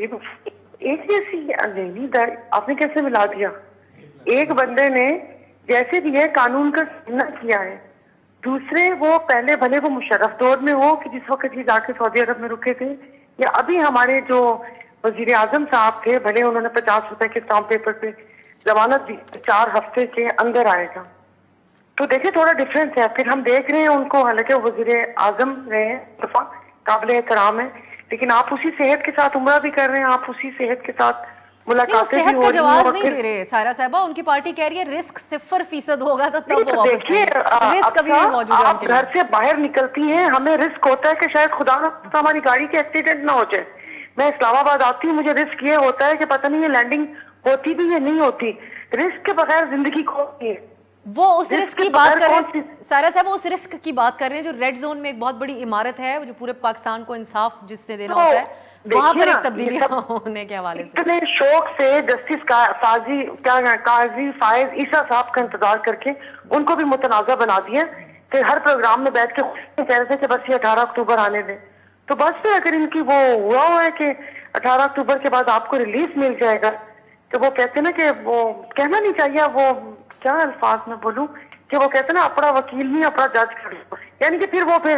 ایک جیسی نہیں آپ نے کیسے ملا دیا؟ ایک بندے نے جیسے بھی ہے قانون کا سامنا کیا ہے، دوسرے وہ پہلے بھلے وہ مشرف دور میں ہو کہ جس وقت یہ جا کے سعودی عرب میں رکے تھے، یا ابھی ہمارے جو وزیر اعظم صاحب تھے، بھلے انہوں نے 50 روپے کے اسٹامپ پیپر پہ ضمانت دی 4 ہفتے کے اندر آئے گا، تو دیکھیں تھوڑا ڈفرینس ہے۔ پھر ہم دیکھ رہے ہیں ان کو، حالانکہ وزیر اعظم رہے ہیں دفعہ قابل احترام ہے، لیکن آپ اسی صحت کے ساتھ عمرہ بھی کر رہے ہیں، آپ اسی صحت کے ساتھ نہیں، وہ ملاقاتیں بھی صحت کا ہو رہی ہیں، جواز اور نہیں پھر دے رہے سارا صاحبہ، ان کی پارٹی کہہ رہی ہے رسک 0% ہوگا تو تب وہ تو واپس دیکھیے لیں گے، رسک کبھی نہیں موجود ہے ان آپ کے گھر لیے۔ سے باہر نکلتی ہیں، ہمیں رسک ہوتا ہے کہ شاید خدا نہ خواستہ ہماری گاڑی کے ایکسیڈنٹ نہ ہو جائے۔ میں اسلام آباد آتی ہوں، مجھے رسک یہ ہوتا ہے کہ پتہ نہیں یہ لینڈنگ ہوتی بھی یا نہیں ہوتی۔ رسک کے بغیر زندگی کون سی ہے؟ وہ اس رسک کے کی بات بغیر کر رہے کون سی ہیں سارا صاحب، اس رسک کی بات کر رہے ہیں جو ریڈ زون میں ایک بہت بڑی عمارت ہے جو پورے پاکستان کو انصاف جس سے دینا ہوتا ہے، وہاں دیکھیے پر نا، ایک تبدیلی یہ سب ہونے کے حوالے سے اتنے شوق سے جسٹس قاضی فائز عیسیٰ صاحب کا انتظار کر کے ان کو بھی متنازع بنا دیا کہ ہر پروگرام میں بیٹھ کے کہہ رہے تھے کہ بس یہ 18 اکتوبر آنے دیں۔ تو بس پھر اگر ان کی وہ ہوا ہوا ہے کہ 18 اکتوبر کے بعد آپ کو ریلیز مل جائے گا، تو وہ کہتے ہیں نا کہ وہ کہنا نہیں چاہیے، وہ کیا الفاظ میں بولوں کہ وہ کہتے ہیں نا اپنا وکیل نہیں اپنا جج کر لو، یعنی کہ پھر وہ پھر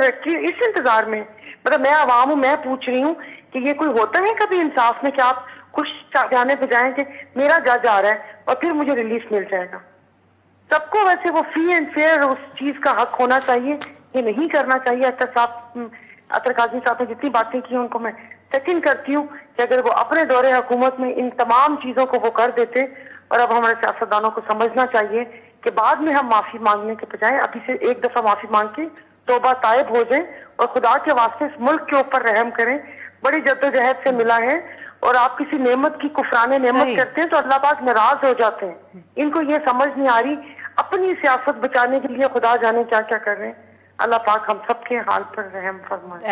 اس انتظار میں، مطلب میں عوام ہوں، میں پوچھ رہی ہوں کہ یہ کوئی ہوتا ہے کبھی انصاف میں کہ آپ خوش جانے پہ جائیں کہ میرا جج آ رہا ہے اور پھر مجھے ریلیز مل جائے گا؟ سب کو ویسے وہ فری اینڈ فیئر اس چیز کا حق ہونا چاہیے، یہ نہیں کرنا چاہیے۔ عطر قاضی صاحب نے جتنی باتیں کی ان کو میں سیکنڈ کرتی ہوں کہ اگر وہ اپنے دور حکومت میں ان تمام چیزوں کو وہ کر دیتے، اور اب ہمارے سیاستدانوں کو سمجھنا چاہیے کہ بعد میں ہم معافی مانگنے کے بجائے ابھی سے ایک دفعہ معافی مانگ کے توبہ طائب ہو جائیں اور خدا کے واسطے اس ملک کے اوپر رحم کریں۔ بڑی جدوجہد سے ملا ہے، اور آپ کسی نعمت کی کفران نعمت صحیح۔ کرتے ہیں تو اللہ پاک ناراض ہو جاتے ہیں۔ ان کو یہ سمجھ نہیں آ رہی، اپنی سیاست بچانے کے لیے خدا جانے کیا کیا کر رہے ہیں۔ اللہ پاک ہم سب کے حال پر رحم فرمائے۔